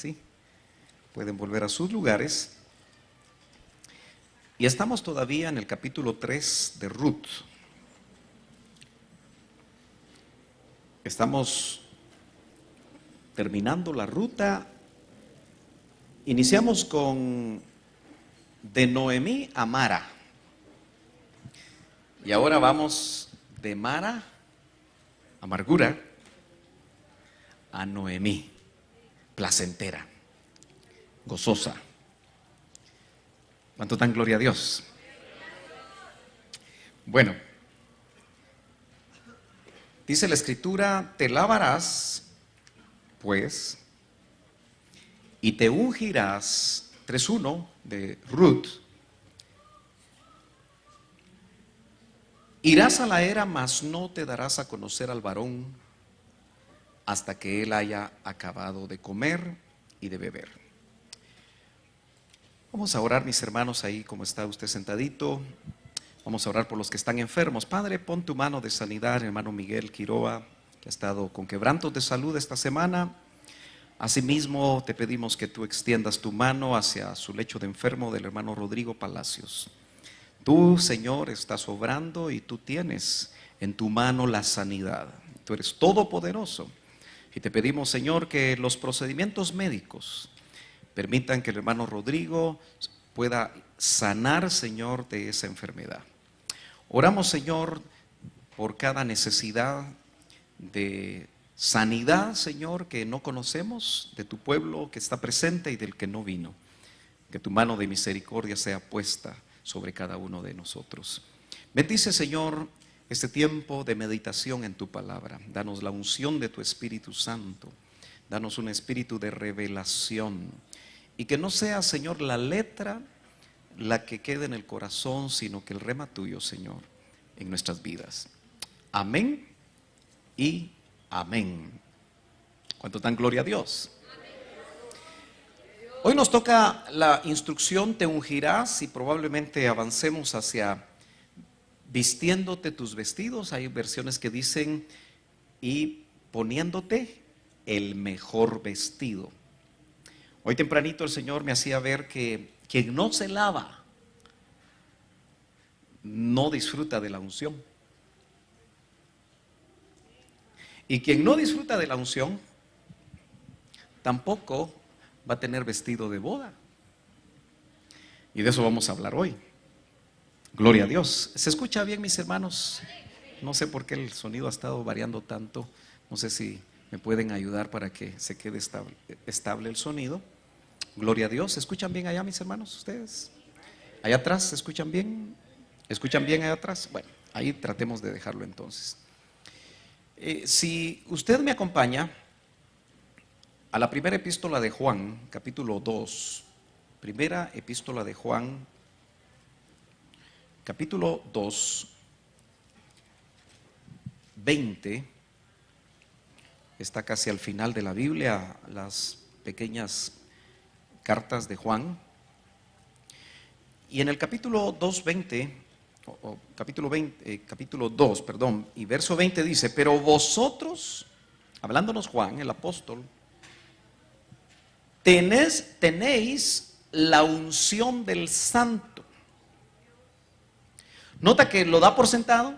¿sí? Pueden volver a sus lugares. Y estamos todavía en el capítulo 3 de Ruth. Estamos terminando la ruta. Iniciamos con de Noemí a Mara. Y ahora vamos de Mara, amargura, a Noemí, placentera, gozosa. ¿Cuánto dan gloria a Dios? Bueno, dice la Escritura, te lavarás, pues, y te ungirás, 3:1 de Ruth, irás a la era, mas no te darás a conocer al varón hasta que él haya acabado de comer y de beber. Vamos a orar, mis hermanos, ahí como está usted sentadito. Vamos a orar por los que están enfermos. Padre, pon tu mano de sanidad, hermano Miguel Quiroa, que ha estado con quebrantos de salud esta semana. Asimismo, te pedimos que tú extiendas tu mano hacia su lecho de enfermo del hermano Rodrigo Palacios. Tú, Señor, estás obrando y tú tienes en tu mano la sanidad. Tú eres todopoderoso. Y te pedimos, Señor, que los procedimientos médicos permitan que el hermano Rodrigo pueda sanar, Señor, de esa enfermedad. Oramos, Señor, por cada necesidad de sanidad, Señor, que no conocemos, de tu pueblo que está presente y del que no vino. Que tu mano de misericordia sea puesta sobre cada uno de nosotros. Bendice, Señor, este tiempo de meditación en tu palabra. Danos la unción de tu Espíritu Santo. Danos un espíritu de revelación. Y que no sea, Señor, la letra la que quede en el corazón, sino que el rema tuyo, Señor, en nuestras vidas. Amén y amén. ¿Cuánto dan gloria a Dios? Hoy nos toca la instrucción, te ungirás, y probablemente avancemos hacia vistiéndote tus vestidos. Hay versiones que dicen y poniéndote el mejor vestido. Hoy tempranito el Señor me hacía ver que quien no se lava no disfruta de la unción. Y quien no disfruta de la unción tampoco va a tener vestido de boda. Y de eso vamos a hablar hoy. Gloria a Dios. ¿Se escucha bien, mis hermanos? No sé por qué el sonido ha estado variando tanto. No sé si me pueden ayudar para que se quede estable el sonido. Gloria a Dios. ¿Se escuchan bien allá, mis hermanos? ¿Ustedes? ¿Allá atrás se escuchan bien? ¿Escuchan bien allá atrás? Bueno, ahí tratemos de dejarlo entonces. Si usted me acompaña a la primera epístola de Juan, capítulo 2, primera epístola de Juan, capítulo 2, 20, está casi al final de la Biblia, las pequeñas cartas de Juan. Y en el capítulo 2:20, capítulo 2, perdón, y verso 20 dice, pero vosotros, hablándonos Juan, el apóstol, tenéis la unción del Santo. Nota que lo da por sentado.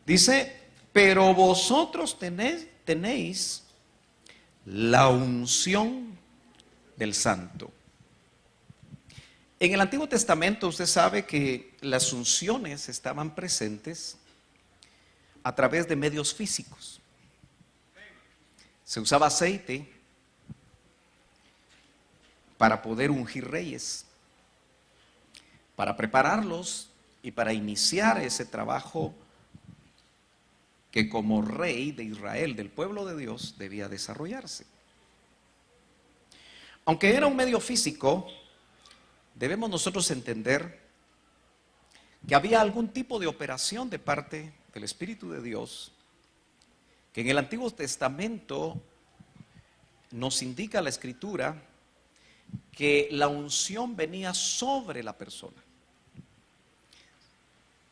Dice, pero vosotros tenéis la unción del Santo. En el Antiguo Testamento usted sabe que las unciones estaban presentes a través de medios físicos. Se usaba aceite para poder ungir reyes, para prepararlos y para iniciar ese trabajo que como rey de Israel, del pueblo de Dios, debía desarrollarse. Aunque era un medio físico, debemos nosotros entender que había algún tipo de operación de parte del Espíritu de Dios, que en el Antiguo Testamento nos indica la Escritura que la unción venía sobre la persona.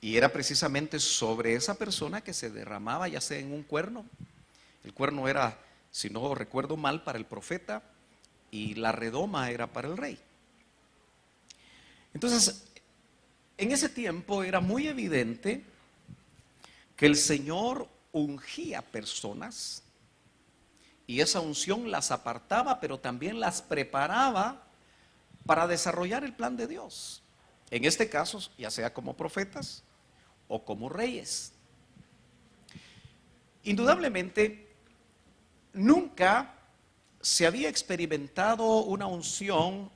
Y era precisamente sobre esa persona que se derramaba, ya sea en un cuerno. El cuerno era si no recuerdo mal, para el profeta y la redoma era para el rey. Entonces, en ese tiempo era muy evidente que el Señor ungía personas y esa unción las apartaba, pero también las preparaba para desarrollar el plan de Dios. En este caso, ya sea como profetas o como reyes. Indudablemente, nunca se había experimentado una unción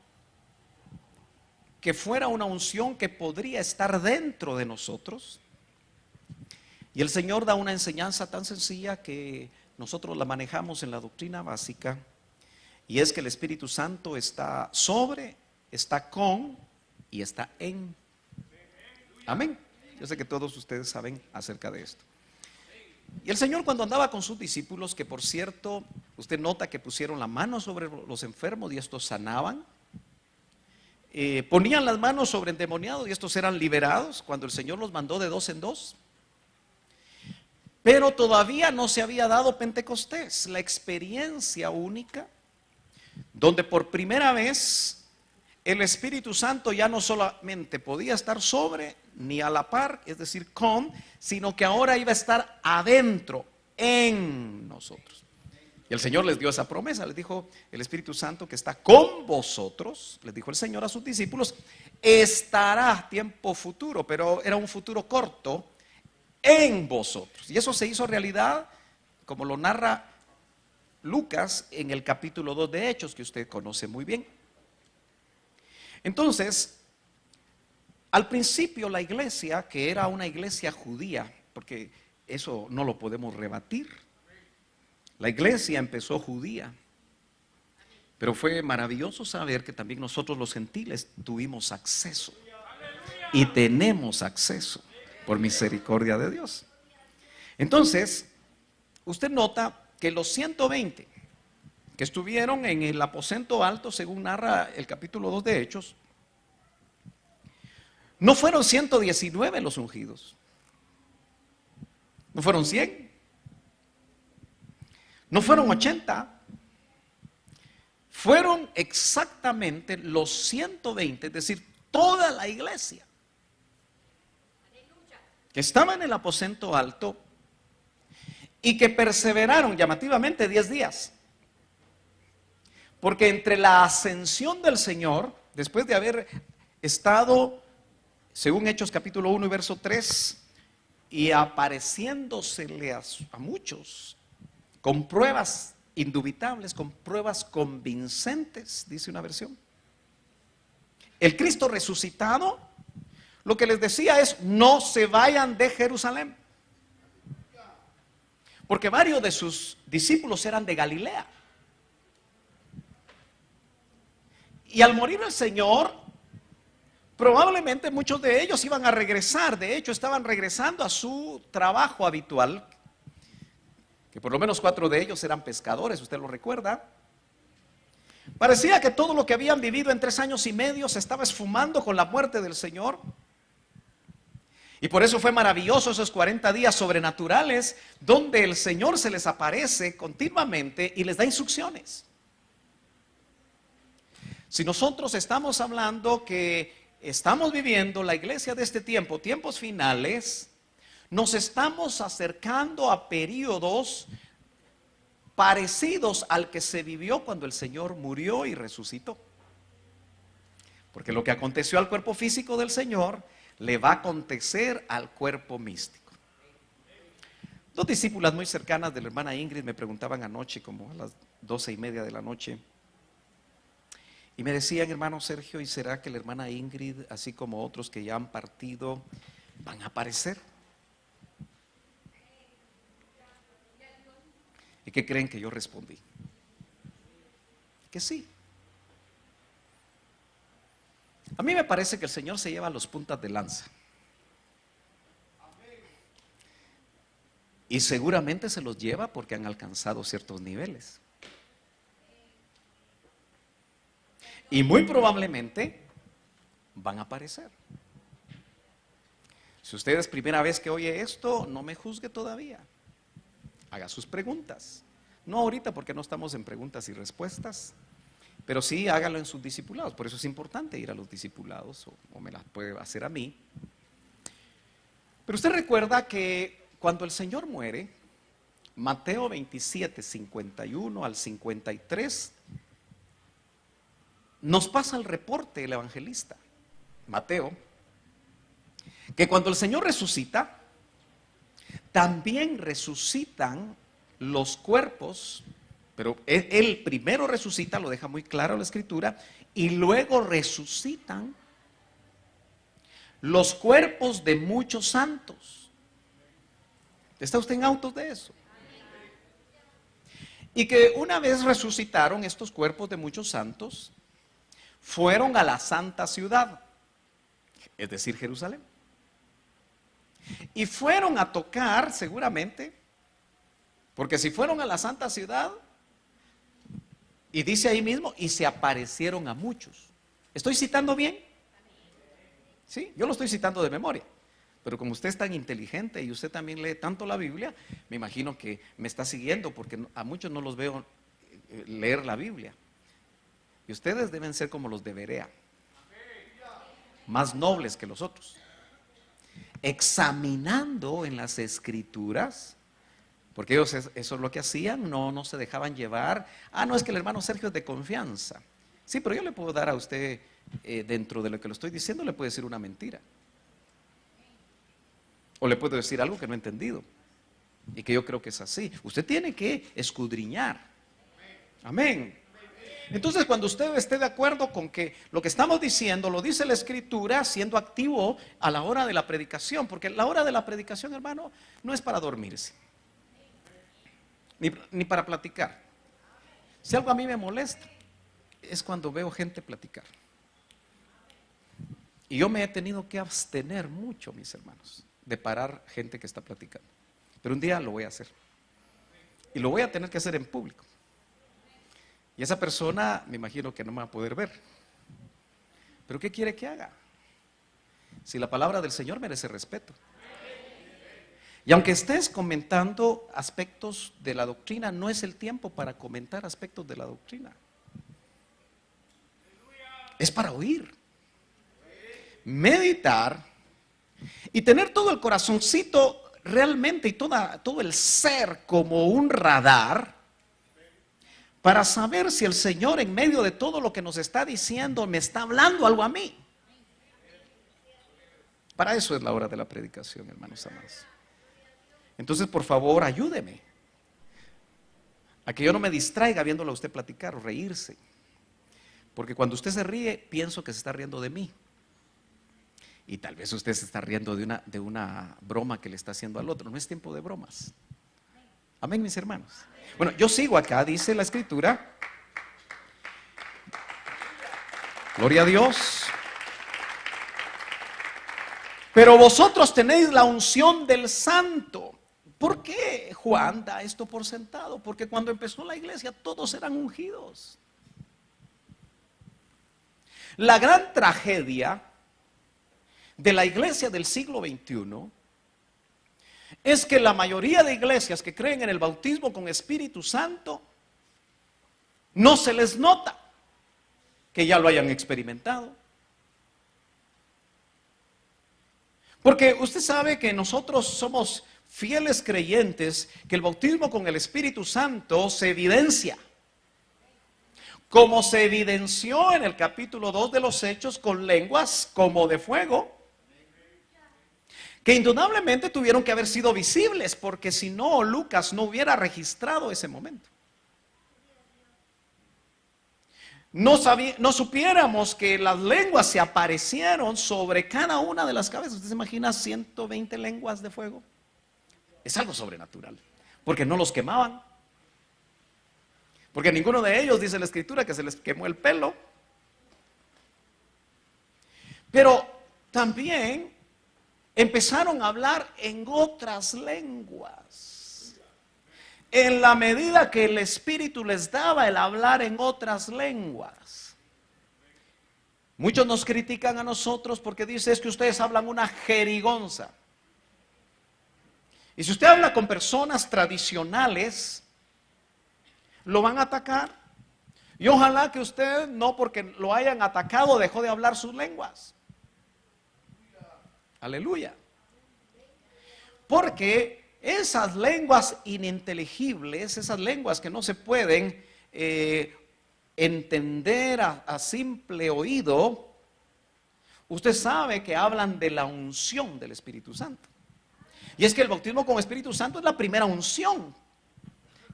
que fuera una unción que podría estar dentro de nosotros. Y el Señor da una enseñanza tan sencilla que nosotros la manejamos en la doctrina básica, y es que el Espíritu Santo está sobre, está con y está en. Amén. Yo sé que todos ustedes saben acerca de esto. Y el Señor, cuando andaba con sus discípulos, que por cierto, usted nota que pusieron la mano sobre los enfermos y estos sanaban, ponían las manos sobre endemoniados y estos eran liberados cuando el Señor los mandó de 2 en 2. Pero todavía no se había dado Pentecostés, la experiencia única, donde por primera vez el Espíritu Santo ya no solamente podía estar sobre ni a la par, es decir, con, sino que ahora iba a estar adentro, en nosotros. Y el Señor les dio esa promesa, les dijo: el Espíritu Santo que está con vosotros, les dijo el Señor a sus discípulos, estará tiempo futuro, pero era un futuro corto, en vosotros. Y eso se hizo realidad, como lo narra Lucas en el capítulo 2 de Hechos, que usted conoce muy bien. Entonces, al principio la iglesia, que era una iglesia judía, porque eso no lo podemos rebatir, la iglesia empezó judía, pero fue maravilloso saber que también nosotros los gentiles tuvimos acceso y tenemos acceso por misericordia de Dios. Entonces, usted nota que los 120 que estuvieron en el aposento alto, según narra el capítulo 2 de Hechos, no fueron 119 los ungidos, no fueron 100, no fueron 80, fueron exactamente los 120, es decir, toda la iglesia que estaba en el aposento alto y que perseveraron llamativamente 10 días. Porque entre la ascensión del Señor, después de haber estado, según Hechos capítulo 1 y verso 3, y apareciéndosele a muchos, con pruebas indubitables, con pruebas convincentes, dice una versión. El Cristo resucitado, lo que les decía es: no se vayan de Jerusalén. Porque varios de sus discípulos eran de Galilea. Y al morir el Señor, probablemente muchos de ellos iban a regresar. De hecho, estaban regresando a su trabajo habitual, que por lo menos 4 de ellos eran pescadores, usted lo recuerda. Parecía que todo lo que habían vivido en 3 años y medio se estaba esfumando con la muerte del Señor. Y por eso fue maravilloso esos 40 días sobrenaturales, donde el Señor se les aparece continuamente y les da instrucciones. Si nosotros estamos hablando que estamos viviendo la iglesia de este tiempo, tiempos finales, nos estamos acercando a periodos parecidos al que se vivió cuando el Señor murió y resucitó. Porque lo que aconteció al cuerpo físico del Señor le va a acontecer al cuerpo místico. 2 discípulas muy cercanas de la hermana Ingrid me preguntaban anoche, como a las 12:30 de la noche, y me decían: hermano Sergio, ¿y será que la hermana Ingrid, así como otros que ya han partido, van a aparecer? ¿Y qué creen que yo respondí? Que sí. A mí me parece que el Señor se lleva los puntas de lanza. Y seguramente se los lleva porque han alcanzado ciertos niveles. Y muy probablemente van a aparecer. Si usted es primera vez que oye esto, no me juzgue todavía. Haga sus preguntas. No ahorita porque no estamos en preguntas y respuestas, pero sí hágalo en sus discipulados. Por eso es importante ir a los discipulados, o me las puede hacer a mí. Pero usted recuerda que cuando el Señor muere, Mateo 27, 51 al 53, nos pasa el reporte el evangelista Mateo, que cuando el Señor resucita, también resucitan los cuerpos, pero Él primero resucita, lo deja muy claro la Escritura, y luego resucitan los cuerpos de muchos santos. ¿Está usted en autos de eso? Y que una vez resucitaron estos cuerpos de muchos santos, fueron a la santa ciudad, es decir, Jerusalén. Y fueron a tocar, seguramente, porque si fueron a la santa ciudad, y dice ahí mismo, y se aparecieron a muchos. ¿Estoy citando bien? Sí, yo lo estoy citando de memoria. Pero como usted es tan inteligente y usted también lee tanto la Biblia, me imagino que me está siguiendo, porque a muchos no los veo leer la Biblia. Y ustedes deben ser como los de Berea, más nobles que los otros, examinando en las Escrituras, porque ellos eso es lo que hacían, no se dejaban llevar. No, es que el hermano Sergio es de confianza. Sí, pero yo le puedo dar a usted, dentro de lo que le estoy diciendo, le puedo decir una mentira. O le puedo decir algo que no he entendido y que yo creo que es así. Usted tiene que escudriñar. Amén. Entonces, cuando usted esté de acuerdo con que lo que estamos diciendo lo dice la Escritura, siendo activo a la hora de la predicación, porque la hora de la predicación, hermano, no es para dormirse, ni para platicar. Si algo a mí me molesta, es cuando veo gente platicar. Y yo me he tenido que abstener mucho, mis hermanos, de parar gente que está platicando. Pero un día lo voy a hacer. Y lo voy a tener que hacer en público. Y esa persona, me imagino que no me va a poder ver. ¿Pero qué quiere que haga? Si la palabra del Señor merece respeto. Y aunque estés comentando aspectos de la doctrina, no es el tiempo para comentar aspectos de la doctrina. Es para oír, meditar y tener todo el corazoncito realmente y todo el ser como un radar para saber si el Señor en medio de todo lo que nos está diciendo me está hablando algo a mí. Para eso es la hora de la predicación, hermanos amados. Entonces, por favor, ayúdeme a que yo no me distraiga viéndolo a usted platicar o reírse. Porque cuando usted se ríe, pienso que se está riendo de mí. Y tal vez usted se está riendo de una broma que le está haciendo al otro. No es tiempo de bromas. Amén, mis hermanos. Bueno, yo sigo acá, dice la Escritura. Gloria a Dios. Pero vosotros tenéis la unción del Santo. ¿Por qué Juan da esto por sentado? Porque cuando empezó la iglesia todos eran ungidos. La gran tragedia de la iglesia del siglo XXI es que la mayoría de iglesias que creen en el bautismo con Espíritu Santo no se les nota que ya lo hayan experimentado. Porque usted sabe que nosotros somos fieles creyentes que el bautismo con el Espíritu Santo se evidencia, como se evidenció en el capítulo 2 de los Hechos con lenguas como de fuego, que indudablemente tuvieron que haber sido visibles, porque si no, Lucas no hubiera registrado ese momento. No supiéramos que las lenguas se aparecieron sobre cada una de las cabezas. ¿Usted se imagina 120 lenguas de fuego? Es algo sobrenatural, porque no los quemaban. Porque ninguno de ellos, dice la Escritura, que se les quemó el pelo. Pero también empezaron a hablar en otras lenguas, en la medida que el Espíritu les daba el hablar en otras lenguas. Muchos nos critican a nosotros porque dice es que ustedes hablan una jerigonza. Y si usted habla con personas tradicionales, lo van a atacar. Y ojalá que usted no, porque lo hayan atacado, dejó de hablar sus lenguas. Aleluya. Porque esas lenguas ininteligibles, esas lenguas que no se pueden entender a simple oído, usted sabe que hablan de la unción del Espíritu Santo. Y es que el bautismo con Espíritu Santo es la primera unción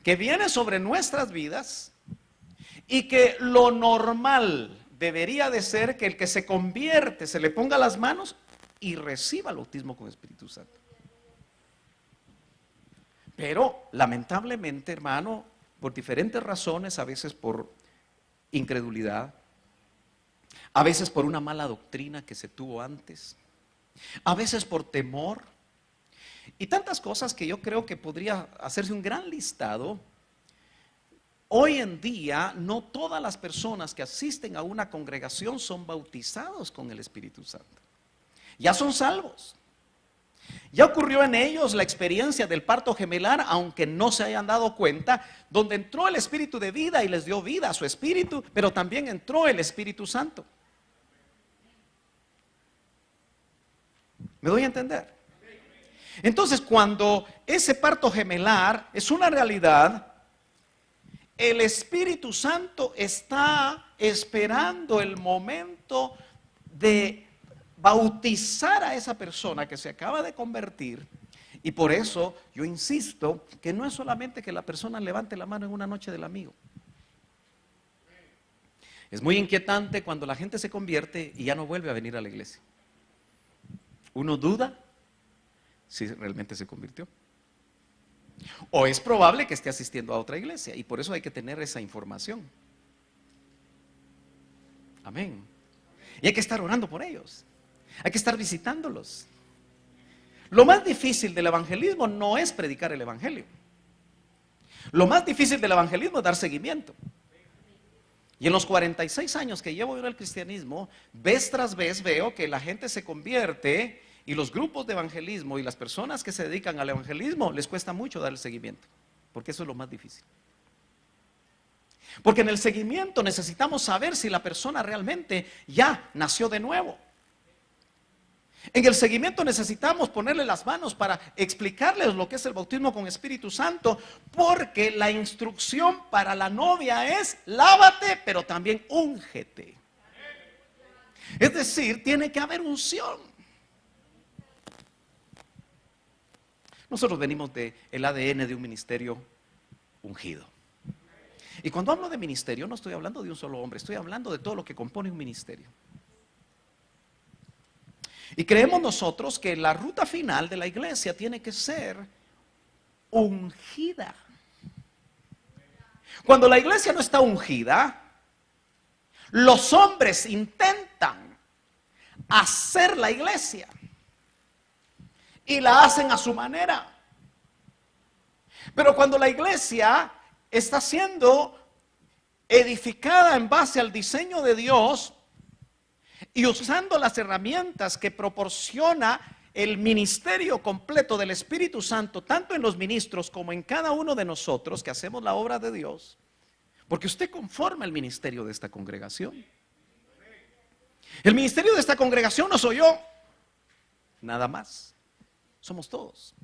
que viene sobre nuestras vidas, y que lo normal debería de ser que el que se convierte se le ponga las manos y reciba el bautismo con Espíritu Santo. Pero lamentablemente, hermano, por diferentes razones, a veces por incredulidad, a veces por una mala doctrina que se tuvo antes, a veces por temor y tantas cosas que yo creo que podría hacerse un gran listado. Hoy en día no todas las personas que asisten a una congregación son bautizados con el Espíritu Santo. Ya son salvos. Ya ocurrió en ellos la experiencia del parto gemelar, aunque no se hayan dado cuenta, donde entró el Espíritu de vida y les dio vida a su espíritu, pero también entró el Espíritu Santo. ¿Me doy a entender? Entonces, cuando ese parto gemelar es una realidad, el Espíritu Santo está esperando el momento de bautizar a esa persona que se acaba de convertir. Y por eso yo insisto que no es solamente que la persona levante la mano en una noche del amigo. Es muy inquietante cuando la gente se convierte y ya no vuelve a venir a la iglesia. Uno duda si realmente se convirtió. O es probable que esté asistiendo a otra iglesia, y por eso hay que tener esa información. Amén. Y hay que estar orando por ellos. Hay que estar visitándolos. Lo más difícil del evangelismo no es predicar el evangelio. Lo más difícil del evangelismo es dar seguimiento. Y en los 46 años que llevo en el cristianismo, vez tras vez veo que la gente se convierte, y los grupos de evangelismo y las personas que se dedican al evangelismo les cuesta mucho dar el seguimiento, porque eso es lo más difícil. Porque en el seguimiento necesitamos saber si la persona realmente ya nació de nuevo. En el seguimiento necesitamos ponerle las manos para explicarles lo que es el bautismo con Espíritu Santo, porque la instrucción para la novia es: lávate, pero también úngete. Es decir, tiene que haber unción. Nosotros venimos del ADN de un ministerio ungido. Y cuando hablo de ministerio, no estoy hablando de un solo hombre, estoy hablando de todo lo que compone un ministerio. Y creemos nosotros que la ruta final de la iglesia tiene que ser ungida. Cuando la iglesia no está ungida, los hombres intentan hacer la iglesia y la hacen a su manera. Pero cuando la iglesia está siendo edificada en base al diseño de Dios y usando las herramientas que proporciona el ministerio completo del Espíritu Santo, tanto en los ministros como en cada uno de nosotros que hacemos la obra de Dios, porque usted conforma el ministerio de esta congregación. El ministerio de esta congregación no soy yo, nada más. Somos todos.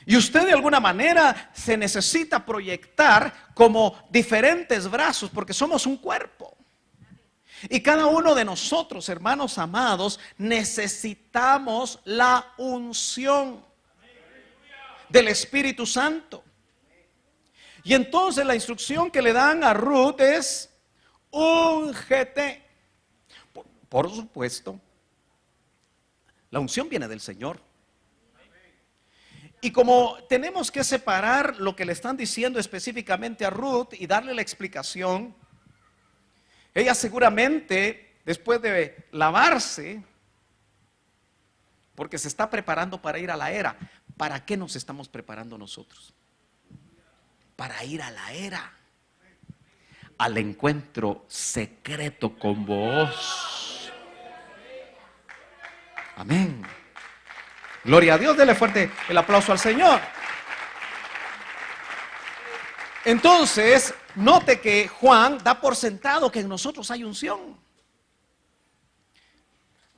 Y usted de alguna manera se necesita proyectar como diferentes brazos, porque somos un cuerpo. Y cada uno de nosotros, hermanos amados, necesitamos la unción del Espíritu Santo. Y entonces la instrucción que le dan a Ruth es: úngete. Por supuesto, la unción viene del Señor. Y como tenemos que separar lo que le están diciendo específicamente a Ruth y darle la explicación, ella seguramente, después de lavarse, porque se está preparando para ir a la era. ¿Para qué nos estamos preparando nosotros? Para ir a la era, al encuentro secreto con vos. Amén. Gloria a Dios, dele fuerte el aplauso al Señor. Entonces, note que Juan da por sentado que en nosotros hay unción.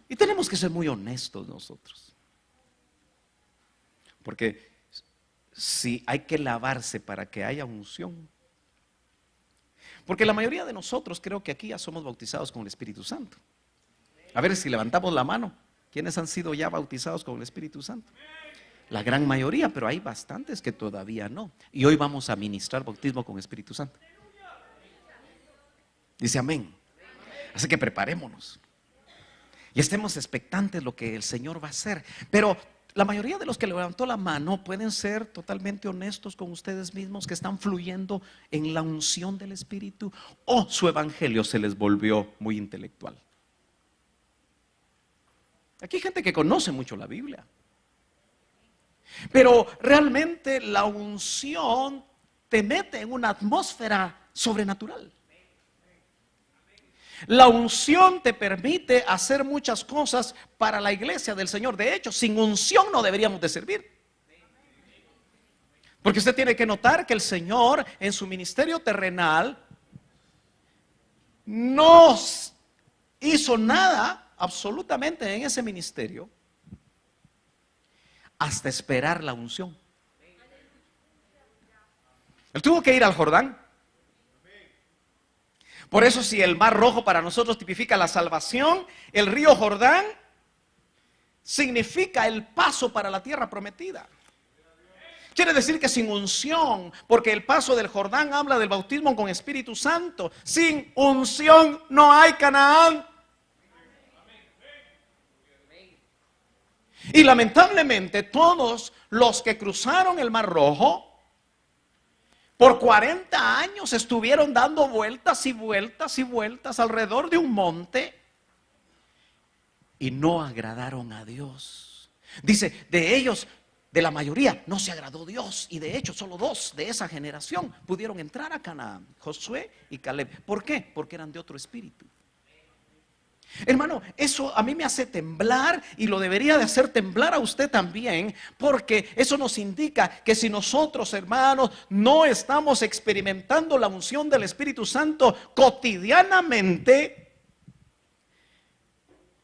Y tenemos que ser muy honestos nosotros. Porque si hay que lavarse para que haya unción. Porque la mayoría de nosotros creo que aquí ya somos bautizados con el Espíritu Santo. A ver si levantamos la mano. ¿Quiénes han sido ya bautizados con el Espíritu Santo? La gran mayoría, pero hay bastantes que todavía no. Y hoy vamos a ministrar bautismo con Espíritu Santo. Dice amén. Así que preparémonos. Y estemos expectantes lo que el Señor va a hacer. Pero la mayoría de los que levantó la mano pueden ser totalmente honestos con ustedes mismos, que están fluyendo en la unción del Espíritu, o su evangelio se les volvió muy intelectual. Aquí hay gente que conoce mucho la Biblia, pero realmente la unción te mete en una atmósfera sobrenatural. La unción te permite hacer muchas cosas para la iglesia del Señor. De hecho, sin unción no deberíamos de servir. Porque usted tiene que notar que el Señor en su ministerio terrenal no hizo nada absolutamente en ese ministerio hasta esperar la unción. Él tuvo que ir al Jordán. Por eso, si el Mar Rojo para nosotros tipifica la salvación, el río Jordán significa el paso para la tierra prometida. Quiere decir que sin unción, porque el paso del Jordán habla del bautismo con Espíritu Santo, sin unción no hay Canaán. Y lamentablemente todos los que cruzaron el Mar Rojo por 40 años estuvieron dando vueltas y vueltas y vueltas alrededor de un monte y no agradaron a Dios. Dice, de ellos, de la mayoría, no se agradó Dios. Y de hecho, solo 2 de esa generación pudieron entrar a Canaán, Josué y Caleb. ¿Por qué? Porque eran de otro espíritu. Hermano, eso a mí me hace temblar y lo debería de hacer temblar a usted también, porque eso nos indica que si nosotros, hermanos, no estamos experimentando la unción del Espíritu Santo cotidianamente,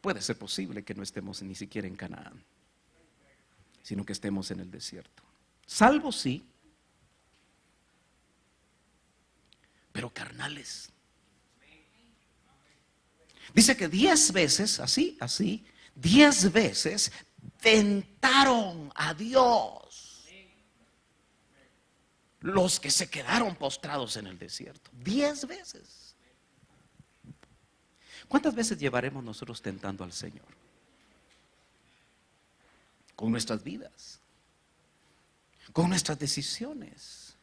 puede ser posible que no estemos ni siquiera en Canaán, sino que estemos en el desierto. Salvo sí, pero carnales. Dice que 10 veces, así, 10 veces tentaron a Dios los que se quedaron postrados en el desierto. 10 veces. ¿Cuántas veces llevaremos nosotros tentando al Señor? Con nuestras vidas, con nuestras decisiones.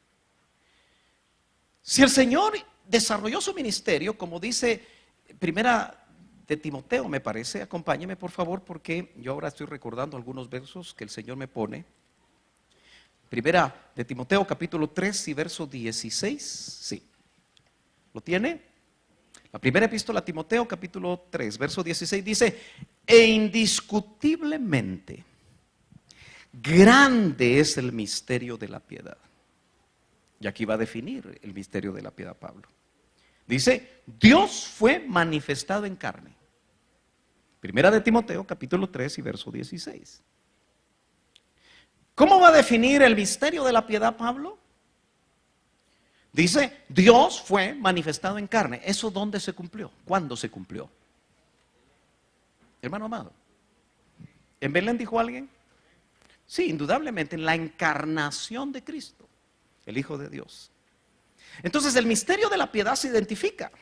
Si el Señor desarrolló su ministerio, como dice Primera de Timoteo, me parece, acompáñeme por favor, porque yo ahora estoy recordando algunos versos que el Señor me pone. Primera de Timoteo, capítulo 3 y verso 16. Sí. ¿Lo tiene? La primera epístola a Timoteo, capítulo 3, verso 16 dice: e indiscutiblemente grande es el misterio de la piedad. Y aquí va a definir el misterio de la piedad Pablo. Dice, Dios fue manifestado en carne. Primera de Timoteo, capítulo 3 y verso 16. ¿Cómo va a definir el misterio de la piedad Pablo? Dice, Dios fue manifestado en carne. ¿Eso dónde se cumplió? ¿Cuándo se cumplió? Hermano amado, ¿en Belén dijo alguien? Sí, indudablemente en la encarnación de Cristo, el Hijo de Dios. Entonces el misterio de la piedad se identifica.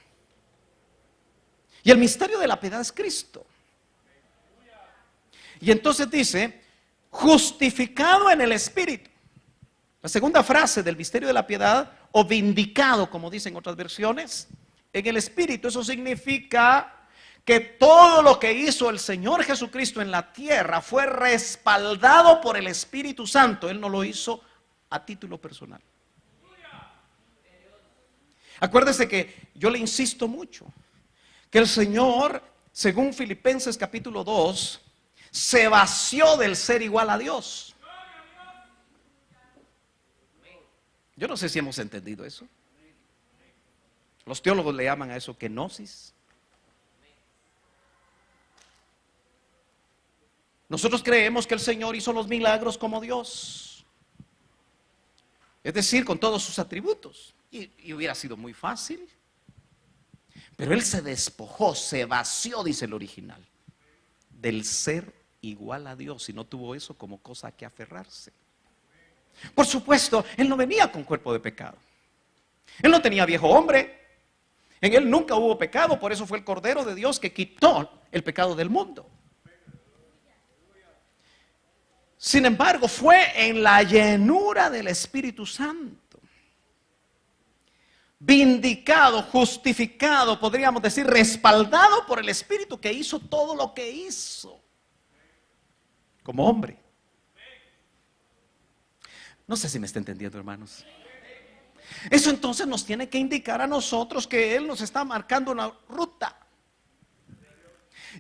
Y el misterio de la piedad es Cristo. Y entonces dice, justificado en el Espíritu. La segunda frase del misterio de la piedad, o vindicado, como dicen otras versiones, en el Espíritu. Eso significa que todo lo que hizo el Señor Jesucristo en la tierra fue respaldado por el Espíritu Santo. Él no lo hizo a título personal. Acuérdese que yo le insisto mucho que el Señor, según Filipenses capítulo 2, se vació del ser igual a Dios. Yo no sé si hemos entendido eso. Los teólogos le llaman a eso kenosis. Nosotros creemos que el Señor hizo los milagros como Dios, es decir, con todos sus atributos, y hubiera sido muy fácil. Pero Él se despojó, se vació, dice el original, del ser igual a Dios, y no tuvo eso como cosa a que aferrarse. Por supuesto, Él no venía con cuerpo de pecado. Él no tenía viejo hombre. En Él nunca hubo pecado, por eso fue el Cordero de Dios que quitó el pecado del mundo. Sin embargo, fue en la llenura del Espíritu Santo, vindicado, justificado, podríamos decir, respaldado por el Espíritu, que hizo todo lo que hizo como hombre. No sé si me está entendiendo, hermanos. Eso entonces nos tiene que indicar a nosotros que Él nos está marcando una ruta.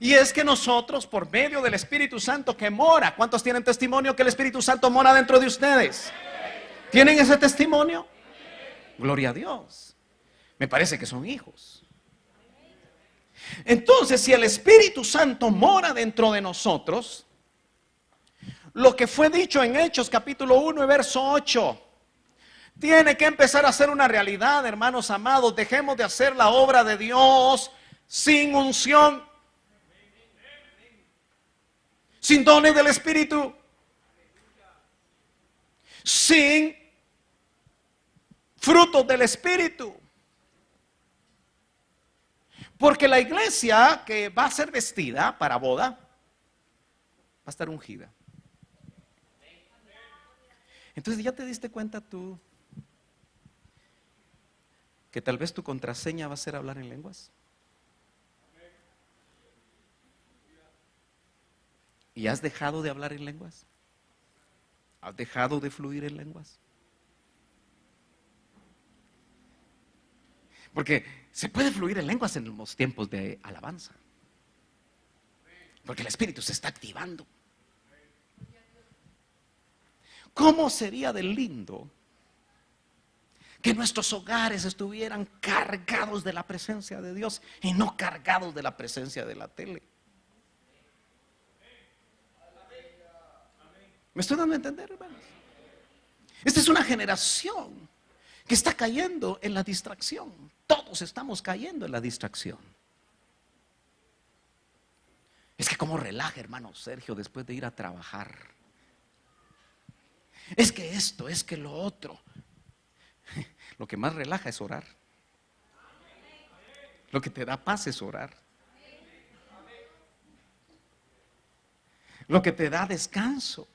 Y es que nosotros, por medio del Espíritu Santo que mora, ¿cuántos tienen testimonio que el Espíritu Santo mora dentro de ustedes? ¿Tienen ese testimonio? Gloria a Dios. Me parece que son hijos. Entonces, si el Espíritu Santo mora dentro de nosotros, lo que fue dicho en Hechos capítulo 1 y verso 8, tiene que empezar a ser una realidad, hermanos amados. Dejemos de hacer la obra de Dios sin unción, sin dones del Espíritu, sin frutos del Espíritu. Porque la iglesia que va a ser vestida para boda, va a estar ungida. Entonces, ¿ya te diste cuenta tú que tal vez tu contraseña va a ser hablar en lenguas? ¿Y has dejado de hablar en lenguas? ¿Has dejado de fluir en lenguas? Porque se puede fluir en lenguas en los tiempos de alabanza, porque el Espíritu se está activando. ¿Cómo sería de lindo que nuestros hogares estuvieran cargados de la presencia de Dios y no cargados de la presencia de la tele? ¿Me estoy dando a entender, hermanos? Esta es una generación que está cayendo en la distracción. Todos estamos cayendo en la distracción. Es que cómo relaja, hermano Sergio, después de ir a trabajar. Es que esto, es que lo otro. Lo que más relaja es orar. Lo que te da paz es orar. Lo que te da descanso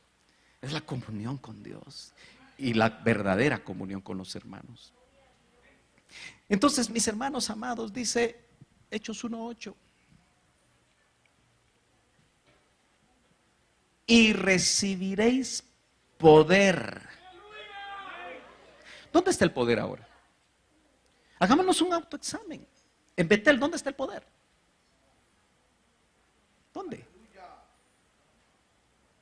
es la comunión con Dios y la verdadera comunión con los hermanos. Entonces, mis hermanos amados, dice Hechos 1:8, y recibiréis poder. ¿Dónde está el poder ahora? Hagámonos un autoexamen. En Betel, ¿dónde está el poder? ¿Dónde?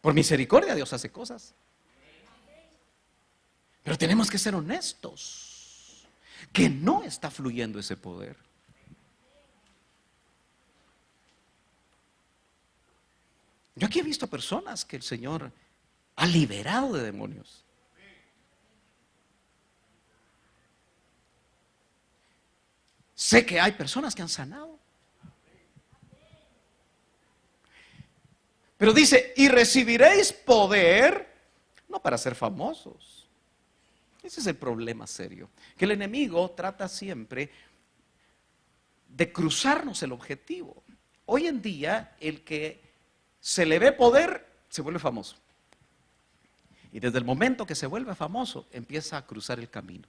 Por misericordia Dios hace cosas. Pero tenemos que ser honestos, que no está fluyendo ese poder. Yo aquí he visto personas que el Señor ha liberado de demonios. Sé que hay personas que han sanado. Pero dice, y recibiréis poder, no para ser famosos. Ese es el problema serio, que el enemigo trata siempre de cruzarnos el objetivo. Hoy en día, el que se le ve poder, se vuelve famoso. Y desde el momento que se vuelve famoso, empieza a cruzar el camino.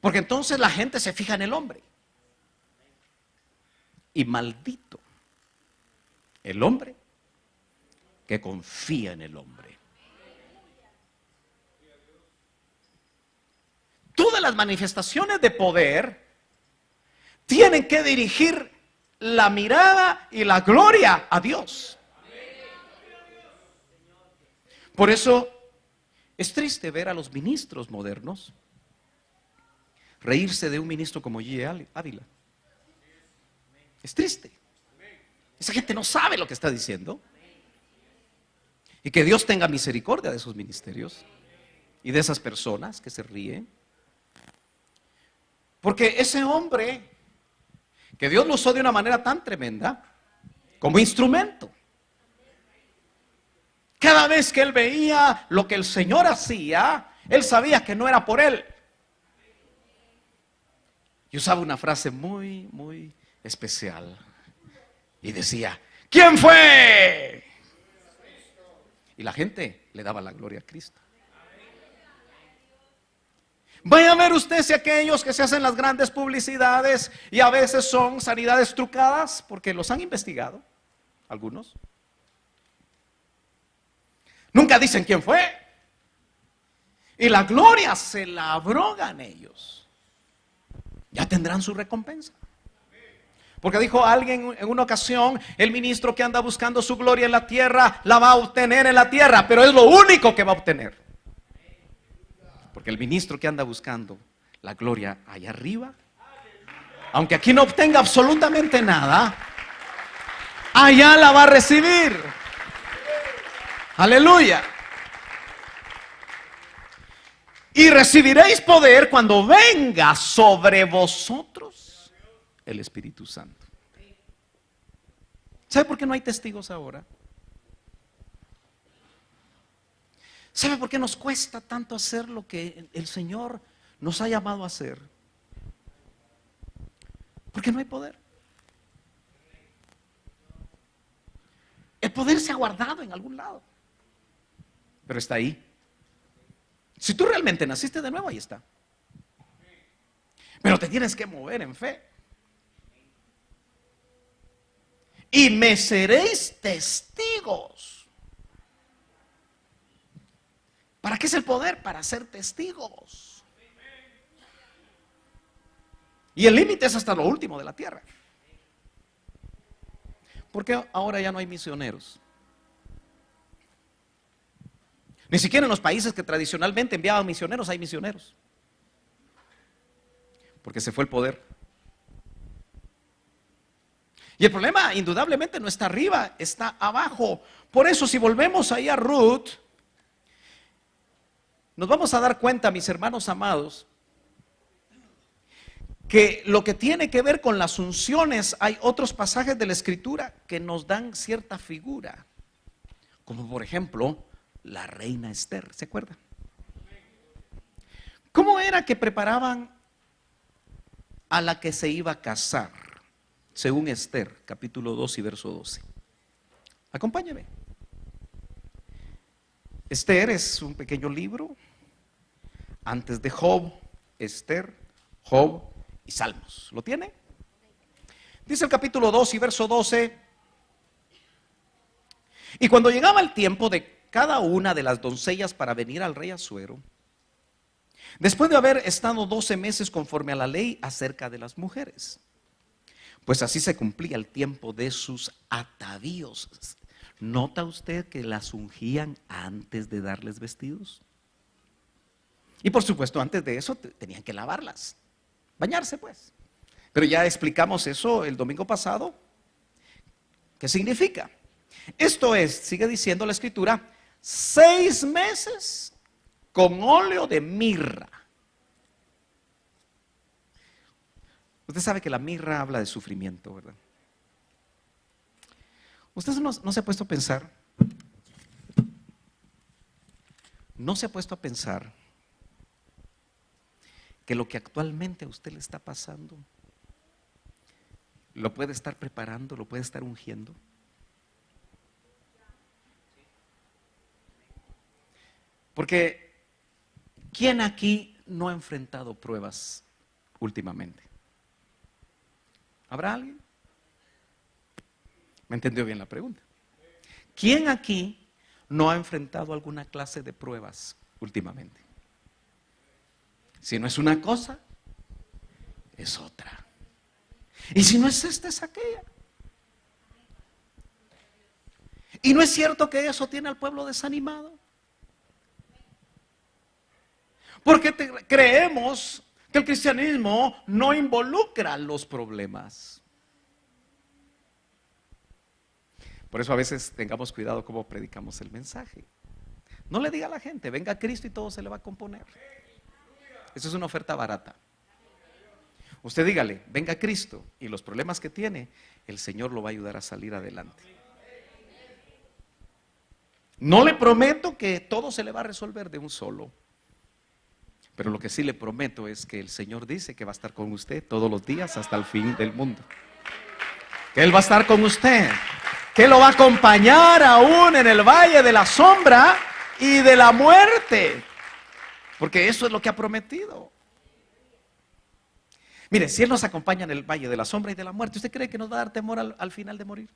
Porque entonces la gente se fija en el hombre. Y maldito el hombre que confía en el hombre. Todas las manifestaciones de poder tienen que dirigir la mirada y la gloria a Dios. Por eso Es triste ver a los ministros modernos reírse de un ministro como G. Ávila. Es triste. Esa gente no sabe lo que está diciendo. Y que Dios tenga misericordia de esos ministerios y de esas personas que se ríen. Porque ese hombre, que Dios lo usó de una manera tan tremenda, como instrumento. Cada vez que él veía lo que el Señor hacía, él sabía que no era por él. Y usaba una frase muy, muy especial. Y decía, ¿quién fue? Y la gente le daba la gloria a Cristo. Vaya a ver usted si aquellos que se hacen las grandes publicidades y a veces son sanidades trucadas, porque los han investigado, algunos. Nunca dicen quién fue. Y la gloria se la abrogan ellos. Ya tendrán su recompensa. Porque dijo alguien en una ocasión, el ministro que anda buscando su gloria en la tierra, la va a obtener en la tierra, pero es lo único que va a obtener. Porque el ministro que anda buscando la gloria allá arriba, aunque aquí no obtenga absolutamente nada, allá la va a recibir. Aleluya. Y recibiréis poder cuando venga sobre vosotros el Espíritu Santo. ¿Sabe por qué no hay testigos ahora? ¿Sabe por qué nos cuesta tanto hacer lo que el Señor nos ha llamado a hacer? Porque no hay poder. El poder se ha guardado en algún lado, pero está ahí. Si tú realmente naciste de nuevo, ahí está. Pero te tienes que mover en fe. Y me seréis testigos. ¿Para qué es el poder? Para ser testigos. Y el límite es hasta lo último de la tierra. Porque ahora ya no hay misioneros. Ni siquiera en los países que tradicionalmente enviaban misioneros hay misioneros. Porque se fue el poder. Y el problema indudablemente no está arriba, está abajo. Por eso si volvemos ahí a Ruth, nos vamos a dar cuenta, mis hermanos amados, que lo que tiene que ver con las unciones, hay otros pasajes de la Escritura que nos dan cierta figura. Como por ejemplo, la reina Esther, ¿se acuerdan? ¿Cómo era que preparaban a la que se iba a casar? Según Esther, capítulo 2 y verso 12. Acompáñeme. Esther es un pequeño libro antes de Job, Esther, Job y Salmos. ¿Lo tiene? Dice el capítulo 2 y verso 12. Y cuando llegaba el tiempo de cada una de las doncellas para venir al rey Asuero, después de haber estado 12 meses conforme a la ley acerca de las mujeres, pues así se cumplía el tiempo de sus atavíos. ¿Nota usted que las ungían antes de darles vestidos? Y por supuesto antes de eso tenían que lavarlas, bañarse pues. Pero ya explicamos eso el domingo pasado. ¿Qué significa? Esto es, sigue diciendo la Escritura, 6 meses con óleo de mirra. Usted sabe que la mirra habla de sufrimiento, ¿verdad? Usted no se ha puesto a pensar, que lo que actualmente a usted le está pasando, lo puede estar preparando, lo puede estar ungiendo. Porque ¿quién aquí no ha enfrentado pruebas últimamente? ¿Habrá alguien? ¿Me entendió bien la pregunta? ¿Quién aquí no ha enfrentado alguna clase de pruebas últimamente? Si no es una cosa, es otra. Y si no es esta, es aquella. ¿Y no es cierto que eso tiene al pueblo desanimado? Porque creemos que el cristianismo no involucra los problemas. Por eso a veces tengamos cuidado cómo predicamos el mensaje. No le diga a la gente, venga a Cristo y todo se le va a componer. Eso es una oferta barata. Usted dígale, venga a Cristo, y los problemas que tiene, el Señor lo va a ayudar a salir adelante. No le prometo que todo se le va a resolver de un solo, pero lo que sí le prometo es que el Señor dice que va a estar con usted todos los días hasta el fin del mundo. Que Él va a estar con usted, que lo va a acompañar aún en el valle de la sombra y de la muerte, porque eso es lo que ha prometido. Mire, si Él nos acompaña en el valle de la sombra y de la muerte, ¿usted cree que nos va a dar temor al final de morir?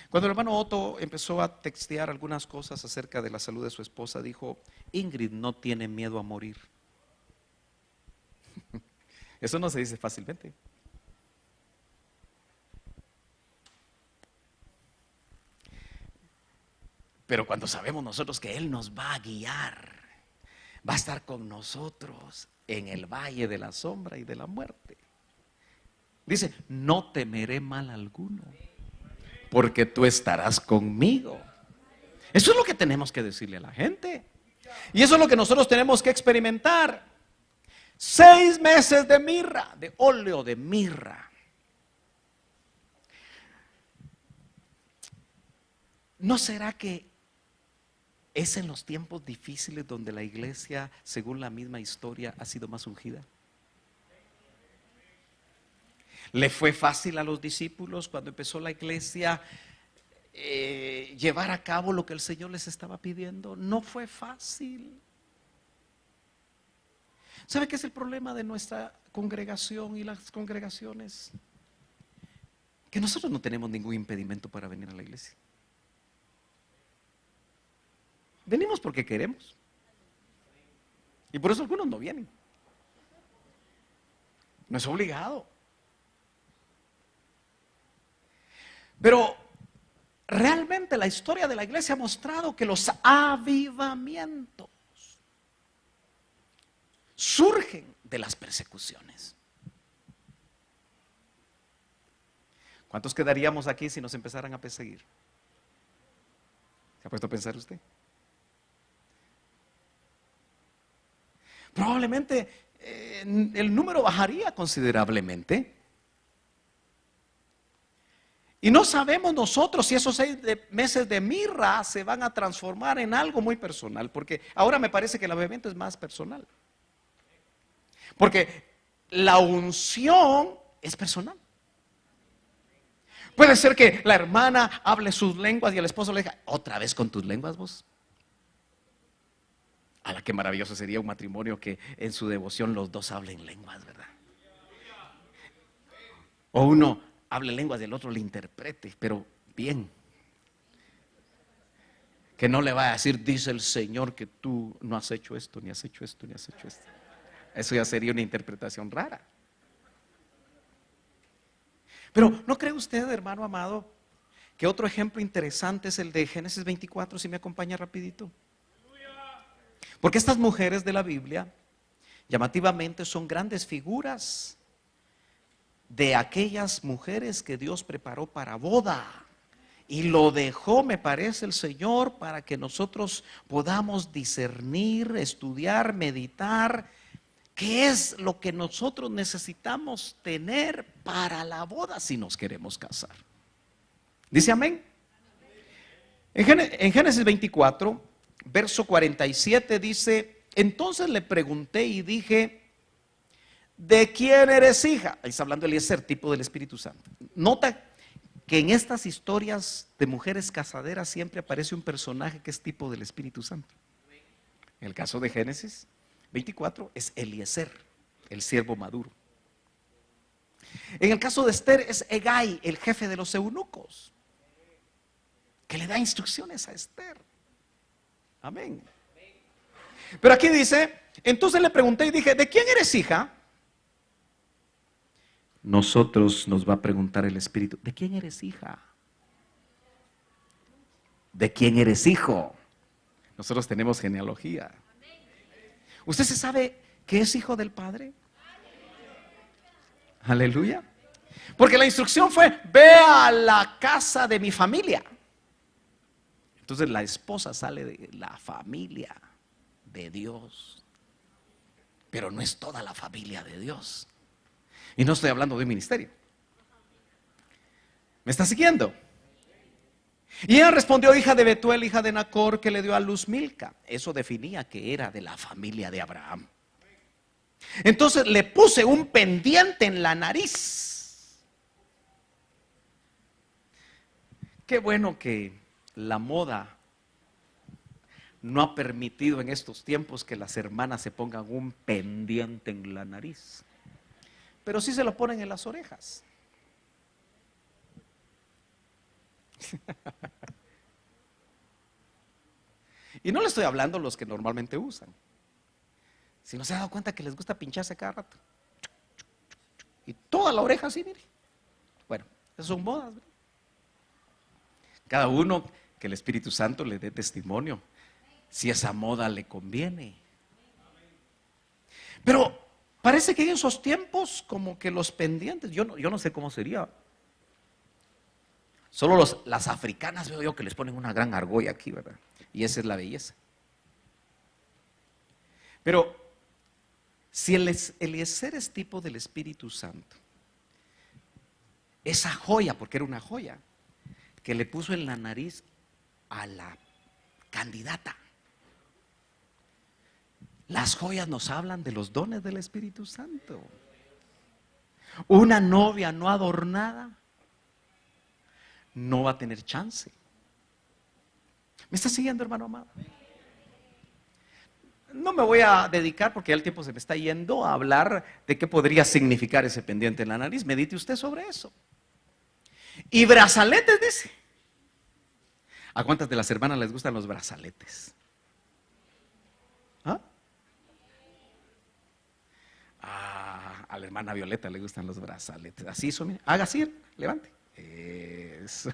Cuando el hermano Otto empezó a textear algunas cosas acerca de la salud de su esposa, dijo, Ingrid no tiene miedo a morir. Eso no se dice fácilmente. Pero cuando sabemos nosotros que Él nos va a guiar, va a estar con nosotros en el valle de la sombra y de la muerte. Dice, no temeré mal alguno, porque tú estarás conmigo. Eso es lo que tenemos que decirle a la gente. Y eso es lo que nosotros tenemos que experimentar. 6 meses de mirra, de óleo de mirra. ¿No será que es en los tiempos difíciles donde la iglesia, según la misma historia, ha sido más ungida? ¿Le fue fácil a los discípulos cuando empezó la iglesia llevar a cabo lo que el Señor les estaba pidiendo? No fue fácil. ¿Sabe qué es el problema de nuestra congregación y las congregaciones? Que nosotros no tenemos ningún impedimento para venir a la iglesia. Venimos porque queremos. Y por eso algunos no vienen. No es obligado. Pero realmente la historia de la iglesia ha mostrado que los avivamientos surgen de las persecuciones. ¿Cuántos quedaríamos aquí si nos empezaran a perseguir? ¿Se ha puesto a pensar usted? Probablemente el número bajaría considerablemente. Y no sabemos nosotros si esos 6 meses de mirra se van a transformar en algo muy personal, porque ahora me parece que el avivamiento es más personal. Porque la unción es personal. Puede ser que la hermana hable sus lenguas y el esposo le diga, ¿otra vez con tus lenguas vos? A la que maravilloso sería un matrimonio que en su devoción los dos hablen lenguas, ¿verdad? O uno hable lenguas y el otro le interprete, pero bien. Que no le va a decir, dice el Señor que tú no has hecho esto, ni has hecho esto, ni has hecho esto. Eso ya sería una interpretación rara. Pero ¿no cree usted, hermano amado, que otro ejemplo interesante es el de Génesis 24, si me acompaña rapidito? Porque estas mujeres de la Biblia, llamativamente, son grandes figuras de aquellas mujeres que Dios preparó para boda. Y lo dejó, me parece, el Señor para que nosotros podamos discernir, estudiar, meditar qué es lo que nosotros necesitamos tener para la boda si nos queremos casar. ¿Dice amén? En Génesis 24, verso 47 dice, entonces le pregunté y dije, ¿de quién eres hija? Ahí está hablando Eliezer, tipo del Espíritu Santo. Nota que en estas historias de mujeres casaderas siempre aparece un personaje que es tipo del Espíritu Santo. En el caso de Génesis 24 es Eliezer, el siervo maduro. En el caso de Esther es Hegai, el jefe de los eunucos, que le da instrucciones a Esther. Amén. Pero aquí dice, entonces le pregunté y dije, ¿de quién eres hija? Nosotros nos va a preguntar el Espíritu, ¿de quién eres hija? ¿De quién eres hijo? Nosotros tenemos genealogía. ¿Usted se sabe que es hijo del Padre? Aleluya. Porque la instrucción fue: ve a la casa de mi familia. Entonces la esposa sale de la familia de Dios, pero no es toda la familia de Dios. Y no estoy hablando de un ministerio. ¿Me está siguiendo? Y ella respondió: hija de Betuel, hija de Nacor, que le dio a luz Milca. Eso definía que era de la familia de Abraham. Entonces le puse un pendiente en la nariz. Qué bueno que la moda no ha permitido en estos tiempos que las hermanas se pongan un pendiente en la nariz, pero sí se lo ponen en las orejas. Y no le estoy hablando a los que normalmente usan. Si no se ha dado cuenta que les gusta pincharse cada rato y toda la oreja así, mire. Bueno, esas son modas, ¿verdad? Cada uno que el Espíritu Santo le dé testimonio si esa moda le conviene. Pero parece que en esos tiempos como que los pendientes, yo no sé cómo sería. Solo las africanas veo yo que les ponen una gran argolla aquí, ¿verdad? Y esa es la belleza. Pero si Eliezer es tipo del Espíritu Santo, esa joya, porque era una joya, que le puso en la nariz a la candidata. Las joyas nos hablan de los dones del Espíritu Santo. Una novia no adornada no va a tener chance. ¿Me está siguiendo, hermano amado? No me voy a dedicar, porque ya el tiempo se me está yendo, a hablar de qué podría significar ese pendiente en la nariz. Medite usted sobre eso. Y brazaletes, dice. ¿A cuántas de las hermanas les gustan los brazaletes? ¿Ah? A la hermana Violeta le gustan los brazaletes. Así hizo, mire. Haga así, levante. Eso.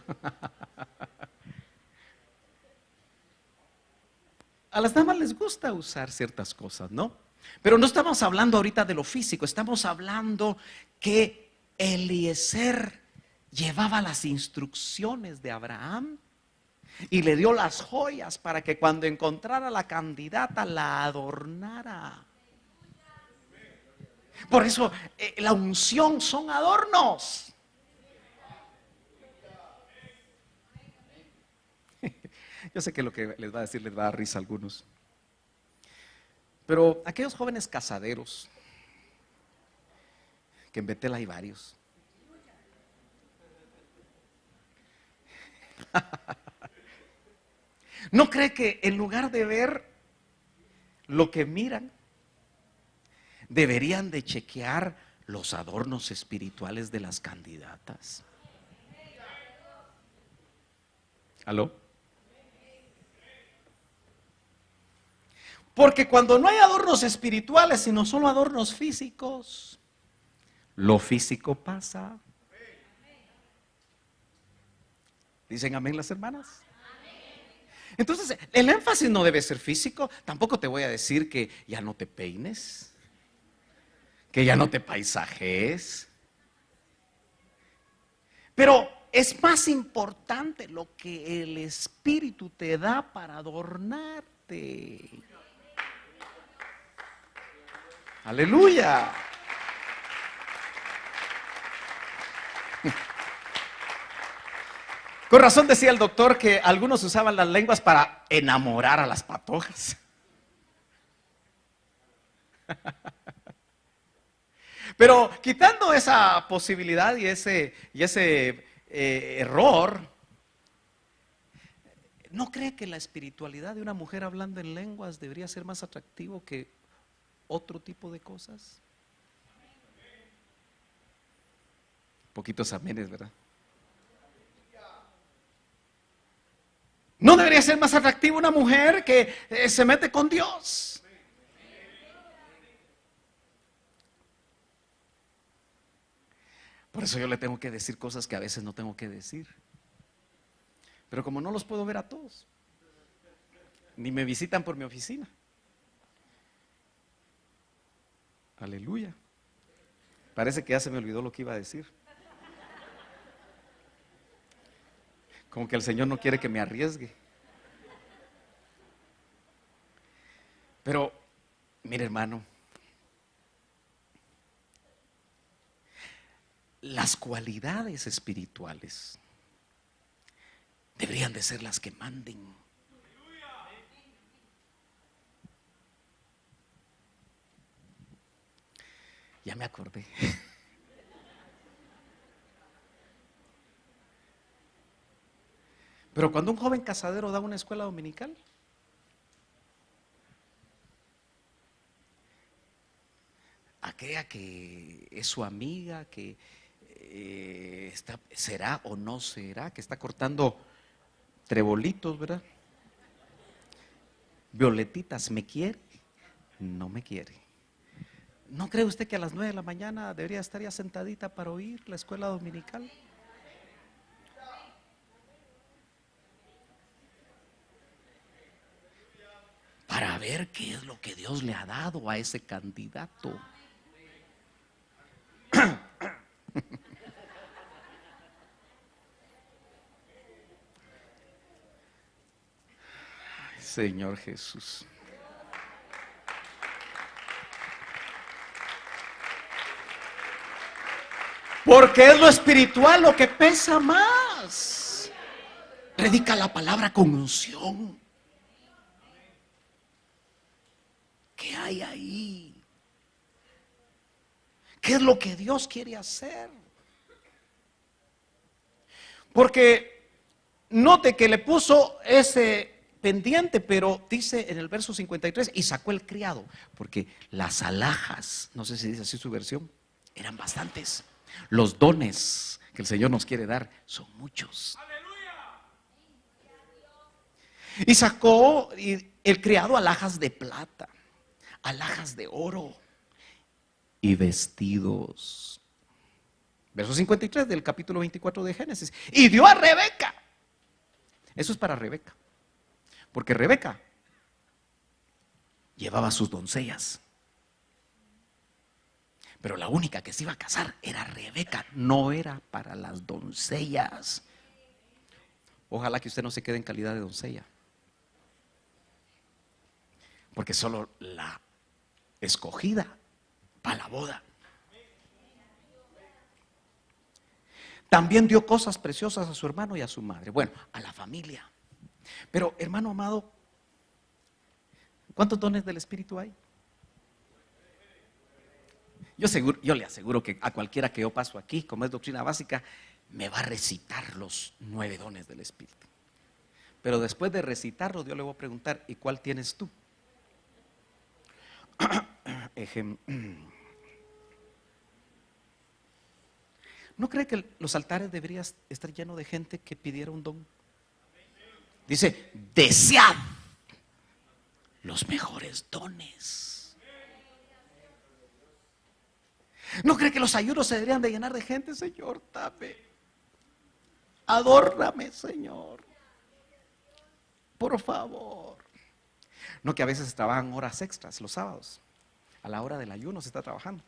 A las damas les gusta usar ciertas cosas, ¿no? Pero no estamos hablando ahorita de lo físico, estamos hablando que Eliezer llevaba las instrucciones de Abraham y le dio las joyas para que cuando encontrara la candidata la adornara. Por eso la unción son adornos. Yo sé que lo que les va a decir les va a dar risa a algunos. Pero aquellos jóvenes casaderos, que en Betel hay varios. ¿No cree que en lugar de ver lo que miran, deberían de chequear los adornos espirituales de las candidatas? ¿Aló? Porque cuando no hay adornos espirituales, sino solo adornos físicos, lo físico pasa. ¿Dicen amén las hermanas? Entonces, el énfasis no debe ser físico. Tampoco te voy a decir que ya no te peines, que ya no te paisajes. Pero es más importante lo que el Espíritu te da para adornarte. Aleluya. Con razón decía el doctor que algunos usaban las lenguas para enamorar a las patojas. Pero quitando esa posibilidad y ese error, ¿no cree que la espiritualidad de una mujer hablando en lenguas debería ser más atractivo que otro tipo de cosas? Poquitos amenes, ¿verdad? ¿No debería ser más atractivo una mujer que se mete con Dios? Por eso yo le tengo que decir cosas que a veces no tengo que decir. Pero como no los puedo ver a todos, Ni me visitan por mi oficina. Aleluya. Parece que ya se me olvidó lo que iba a decir. Como que el Señor no quiere que me arriesgue. Pero, mire hermano, las cualidades espirituales deberían de ser las que manden. Ya me acordé. Pero cuando un joven casadero da una escuela dominical, aquella que es su amiga, que será o no será, que está cortando trebolitos, ¿verdad? Violetitas, ¿me quiere? No me quiere. ¿No cree usted que a las 9 de la mañana debería estar ya sentadita para oír la escuela dominical? Para ver qué es lo que Dios le ha dado a ese candidato. Ay, Señor Jesús. Porque es lo espiritual lo que pesa más. Predica la palabra con unción. ¿Qué hay ahí? ¿Qué es lo que Dios quiere hacer? Porque note que le puso ese pendiente, pero dice en el verso 53, y sacó el criado, porque las alhajas, no sé si dice así su versión, eran bastantes. Los dones que el Señor nos quiere dar son muchos. Y sacó el criado alhajas de plata, alhajas de oro y vestidos. Verso 53 del capítulo 24 de Génesis. Y dio a Rebeca. Eso es para Rebeca. Porque Rebeca llevaba sus doncellas. Pero la única que se iba a casar era Rebeca, no era para las doncellas. Ojalá que usted no se quede en calidad de doncella. Porque solo la escogida para la boda. También dio cosas preciosas a su hermano y a su madre. Bueno, a la familia. Pero hermano amado, ¿cuántos dones del Espíritu hay? Yo le aseguro que a cualquiera que yo paso aquí, como es doctrina básica, me va a recitar los 9 dones del Espíritu. Pero después de recitarlos, yo le voy a preguntar, ¿y cuál tienes tú? ¿No cree que los altares deberían estar llenos de gente que pidiera un don? Dice, desead los mejores dones. ¿No cree que los ayunos se deberían de llenar de gente? Señor, dame, adórname, Señor, por favor. No, que a veces trabajan horas extras los sábados. A la hora del ayuno se está trabajando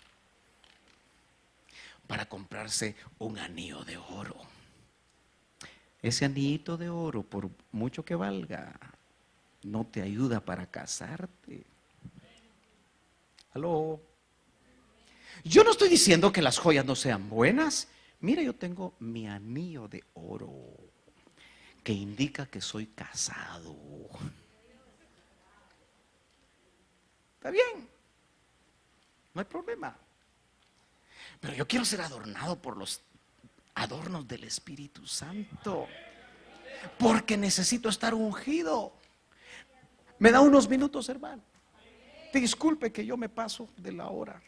para comprarse un anillo de oro. Ese anillito de oro, por mucho que valga, no te ayuda para casarte. ¿Aló? Yo no estoy diciendo que las joyas no sean buenas. Mira, yo tengo mi anillo de oro que indica que soy casado. Está bien, no hay problema. Pero yo quiero ser adornado por los adornos del Espíritu Santo, porque necesito estar ungido. ¿Me da unos minutos, hermano? Disculpe que yo me paso de la hora.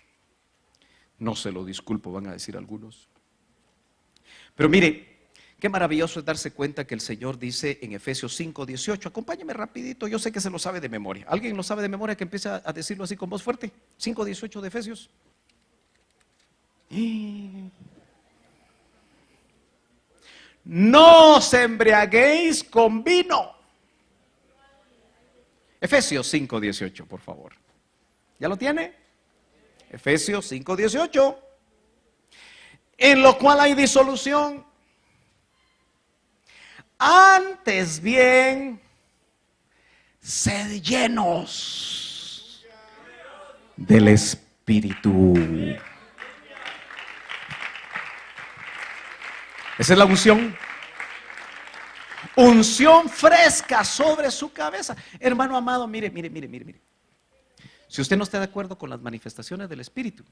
No se lo disculpo, van a decir algunos. Pero mire, qué maravilloso es darse cuenta que el Señor dice en Efesios 5:18, acompáñeme rapidito, yo sé que se lo sabe de memoria. ¿Alguien lo sabe de memoria que empiece a decirlo así con voz fuerte? 5:18 de Efesios. No os embriaguéis con vino. Efesios 5:18, por favor. ¿Ya lo tiene? Efesios 5:18. En lo cual hay disolución. Antes bien, sed llenos del Espíritu. Esa es la unción. Unción fresca sobre su cabeza. Hermano amado, mire. Si usted no está de acuerdo con las manifestaciones del Espíritu,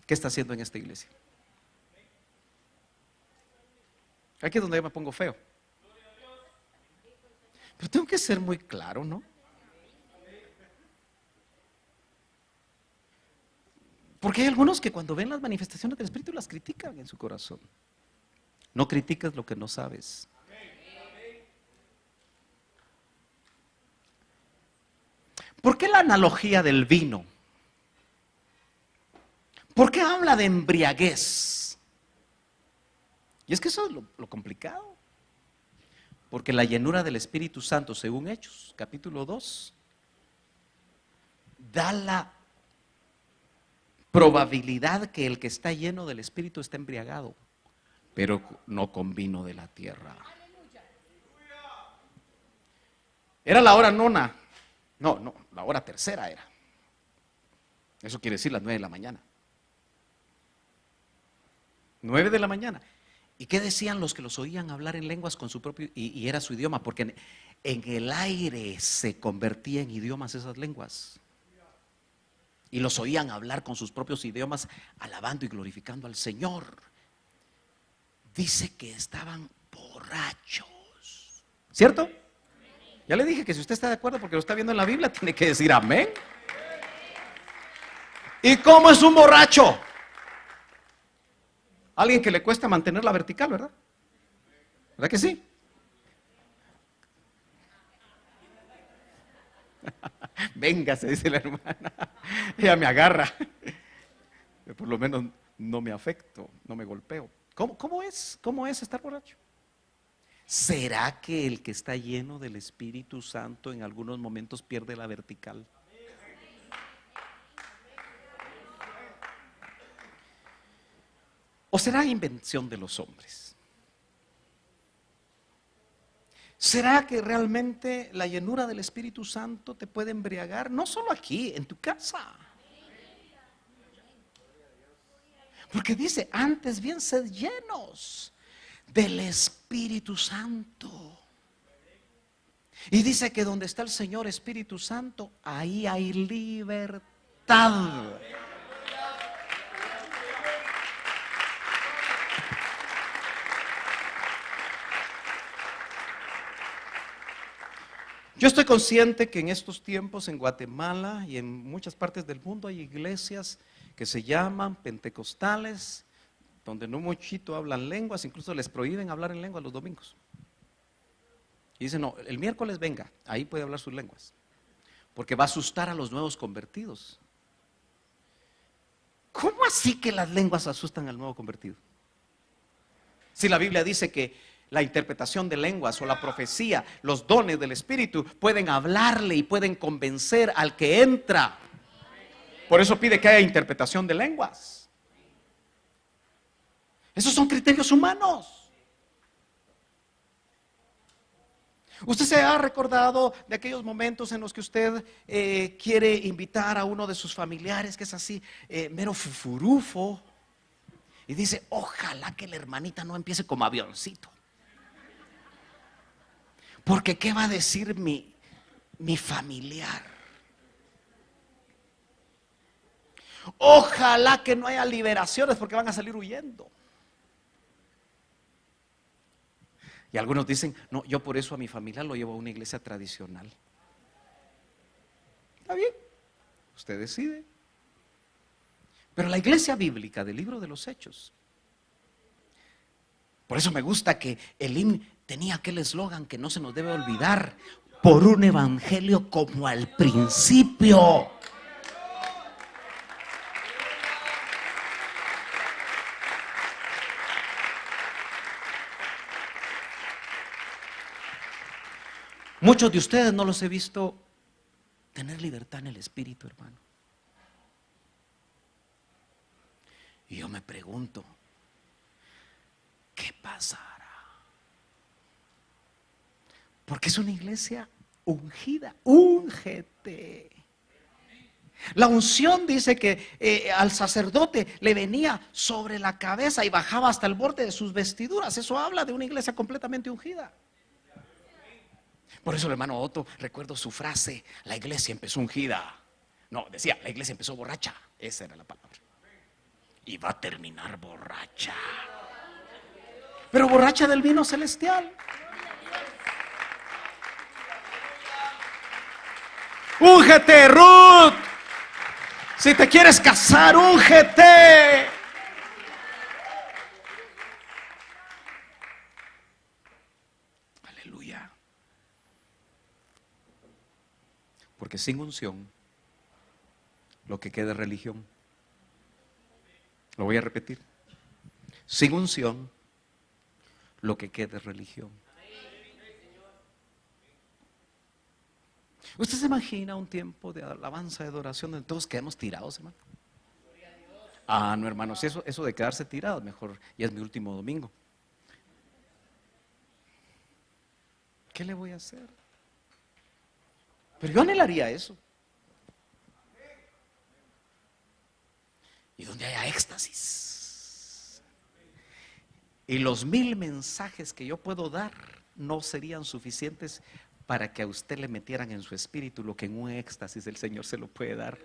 ¿qué está haciendo en esta iglesia? Aquí es donde yo me pongo feo. Pero tengo que ser muy claro, ¿no? Porque hay algunos que cuando ven las manifestaciones del Espíritu las critican en su corazón. No criticas lo que no sabes. ¿Por qué la analogía del vino? ¿Por qué habla de embriaguez? Y es que eso es lo complicado. Porque la llenura del Espíritu Santo, según Hechos, capítulo 2, da la probabilidad que el que está lleno del Espíritu está embriagado, pero no con vino de la tierra. Era la hora nona. No, la hora tercera era. Eso quiere decir las 9 de la mañana. 9 de la mañana. ¿Y qué decían los que los oían hablar en lenguas con su propio, y era su idioma? Porque en el aire se convertía en idiomas esas lenguas. Y los oían hablar con sus propios idiomas, alabando y glorificando al Señor. Dice que estaban borrachos. ¿Cierto? Ya le dije que si usted está de acuerdo porque lo está viendo en la Biblia, tiene que decir amén. ¿Y cómo es un borracho? Alguien que le cuesta mantener la vertical, ¿verdad? ¿Verdad que sí? Venga, se dice la hermana. Ella me agarra. Por lo menos no me afecto, no me golpeo. ¿Cómo es? ¿Cómo es estar borracho? ¿Será que el que está lleno del Espíritu Santo en algunos momentos pierde la vertical? ¿O será invención de los hombres? ¿Será que realmente la llenura del Espíritu Santo te puede embriagar? No solo aquí, en tu casa. Porque dice, antes bien sed llenos del Espíritu Santo. Y dice que donde está el Señor Espíritu Santo, ahí hay libertad. Yo estoy consciente que en estos tiempos en Guatemala y en muchas partes del mundo hay iglesias que se llaman pentecostales, donde no muchito hablan lenguas, incluso les prohíben hablar en lengua los domingos. Y dicen, no, el miércoles venga, ahí puede hablar sus lenguas, porque va a asustar a los nuevos convertidos. ¿Cómo así que las lenguas asustan al nuevo convertido? Si la Biblia dice que la interpretación de lenguas o la profecía, los dones del Espíritu pueden hablarle y pueden convencer al que entra. Por eso pide que haya interpretación de lenguas. Esos son criterios humanos. Usted se ha recordado de aquellos momentos en los que usted quiere invitar a uno de sus familiares que es así, mero fufurufo, y dice, ojalá que la hermanita no empiece como avioncito. Porque ¿qué va a decir mi familiar? Ojalá que no haya liberaciones porque van a salir huyendo. Y algunos dicen, no, yo por eso a mi familia lo llevo a una iglesia tradicional. Está bien, usted decide. Pero la iglesia bíblica del libro de los Hechos, por eso me gusta que el himno tenía aquel eslogan que no se nos debe olvidar: por un evangelio como al principio. Muchos de ustedes no los he visto Tener libertad en el espíritu, hermano. Y yo me pregunto, ¿qué pasará? Porque es una iglesia ungida. Úngete. La unción dice que al sacerdote le venía sobre la cabeza y bajaba hasta el borde de sus vestiduras. Eso habla de una iglesia completamente ungida. Por eso el hermano Otto, recuerdo su frase: la iglesia empezó ungida. No, decía, la iglesia empezó borracha. Esa era la palabra. Y va a terminar borracha. Pero borracha del vino celestial. Úngete, Ruth. Si te quieres casar, úngete. Aleluya. Porque sin unción, lo que queda es religión. Lo voy a repetir. Sin unción, lo que queda es religión. ¿Usted se imagina un tiempo de alabanza, de adoración, donde todos quedamos tirados, hermano? Ah, no, hermanos, eso de quedarse tirados, mejor ya es mi último domingo. ¿Qué le voy a hacer? Pero yo anhelaría eso. Y donde haya éxtasis. Y los 1000 mensajes que yo puedo dar no serían suficientes para que a usted le metieran en su espíritu lo que en un éxtasis el Señor se lo puede dar.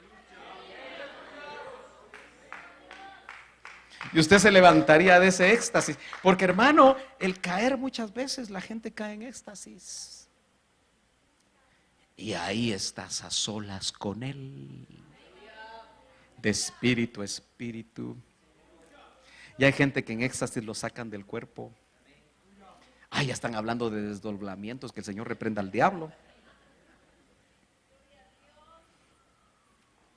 Y usted se levantaría de ese éxtasis. Porque, hermano, el caer, muchas veces la gente cae en éxtasis. Y ahí estás a solas con Él. De espíritu a espíritu. Y hay gente que en éxtasis lo sacan del cuerpo. Ya están hablando de desdoblamientos, que el Señor reprenda al diablo.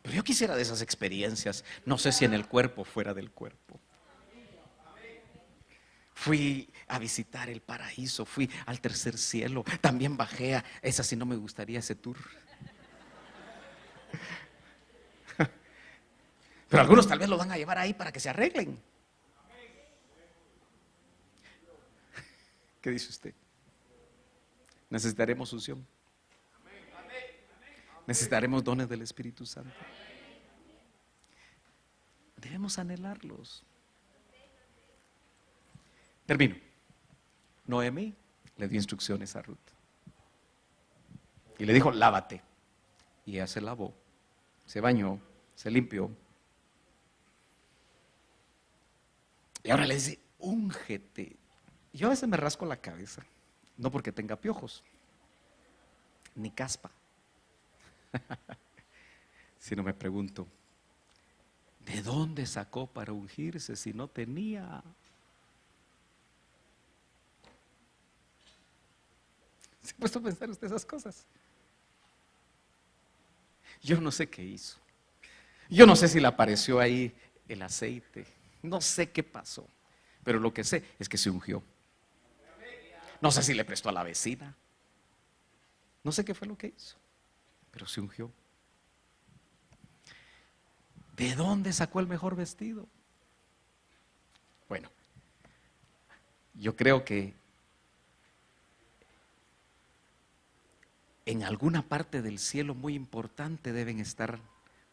Pero yo quisiera de esas experiencias, no sé si en el cuerpo o fuera del cuerpo. Fui a visitar el paraíso, fui al tercer cielo, también bajé a esa, si no me gustaría ese tour. Pero algunos tal vez lo van a llevar ahí para que se arreglen. ¿Qué dice usted? Necesitaremos unción. Necesitaremos dones del Espíritu Santo. Debemos anhelarlos. Termino. Noemí le dio instrucciones a Ruth. Y le dijo, lávate. Y ella se lavó, se bañó, se limpió. Y ahora le dice, úngete. Yo a veces me rasco la cabeza, no porque tenga piojos, ni caspa, sino me pregunto, ¿de dónde sacó para ungirse si no tenía? ¿Se ha puesto a pensar usted esas cosas? Yo no sé qué hizo. Yo no sé si le apareció ahí el aceite. No sé qué pasó. Pero lo que sé es que se ungió. No sé si le prestó a la vecina. No sé qué fue lo que hizo. Pero se ungió. ¿De dónde sacó el mejor vestido? Bueno, yo creo que en alguna parte del cielo muy importante deben estar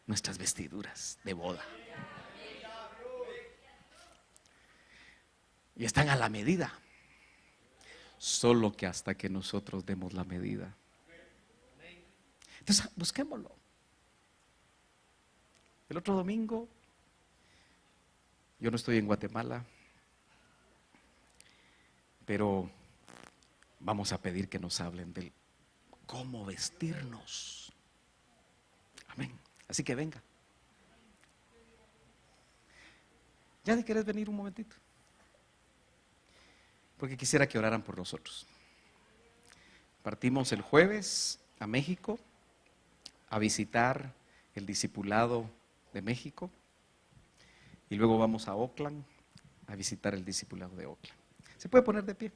nuestras vestiduras de boda. Y están a la medida. Solo que hasta que nosotros demos la medida. Entonces, busquémoslo. El otro domingo, yo no estoy en Guatemala, pero vamos a pedir que nos hablen del cómo vestirnos. Amén. Así que venga. ¿Ya querés venir un momentito? Porque quisiera que oraran por nosotros. Partimos el jueves a México a visitar el discipulado de México y luego vamos a Oakland a visitar el discipulado de Oakland. ¿Se puede poner de pie?